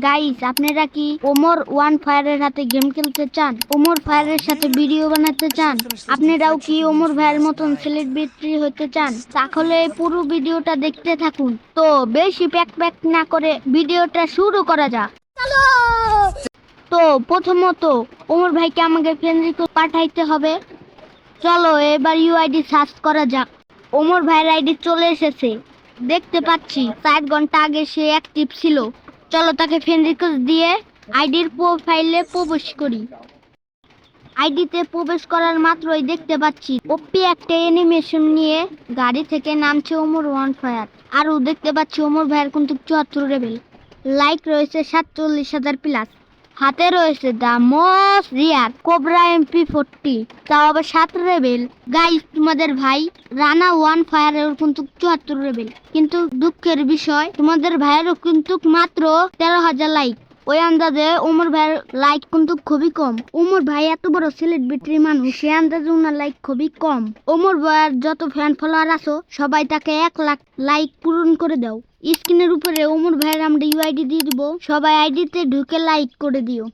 Guys, আপনারা কি Omar one ফায়ারের হাতে গেম খেলতে চান? ওমর ফায়ারের সাথে ভিডিও বানাতে চান? আপনারাও কি ওমর ভাইয়ের মতন সেলিব্রিটি হতে চান? তাহলে এই পুরো ভিডিওটা দেখতে থাকুন। তো বেশি প্যাক প্যাক না করে ভিডিওটা শুরু করা যাক। তো প্রথমত ওমর ভাইকে আমাকে ফ্রেন্ড রিকোয়েস্ট পাঠাইতে হবে। চলো এবার ইউআইডি সার্চ করা যাক। ওমর ভাইয়ের আইডি চলে এসেছে, দেখতে পাচ্ছি 4 ঘন্টা আগে সে অ্যাক্টিভ ছিল। চলো তাকে ফ্রেন্ড রিকোয়েস্ট দিয়ে আইডির প্রোফাইলে প্রবেশ করি। আইডিতে প্রবেশ করার মাত্রই দেখতে পাচ্ছি ওপি একটা অ্যানিমেশন নিয়ে গাড়ি থেকে নামছে ওমর ওয়ান ফায়ার। আরও দেখতে পাচ্ছি ওমর ভাইয়ের কিন্তু 74 লেভেল, লাইক রয়েছে 47,000 প্লাস, হাতে রয়েছে the most rear cobra MP40, তাও আবার 7 লেভেল। গাইস, তোমাদের ভাই রানা ওয়ান ফায়ারের কিন্তু 74 লেভেল, কিন্তু দুঃখের বিষয় তোমাদের ভাইয়েরও কিন্তু মাত্র 13,000 লাইক। ওই আন্দাজে ওমর ভাইয়ের লাইক কিন্তু খুবই কম। ওমর ভাই এত বড় সেলিব্রিটি মানুষ, সে আন্দাজে ওনার লাইক খুবই কম। ওমর ভাইয়ের যত ফ্যান ফলোয়ার আছো সবাই তাকে 1 লাখ লাইক পূরণ করে দাও। স্ক্রিনের উপরে ওমর ভাইয়ের আমরা ইউআইডি দিয়ে দিব, সবাই আইডিতে ঢুকে লাইক করে দিও।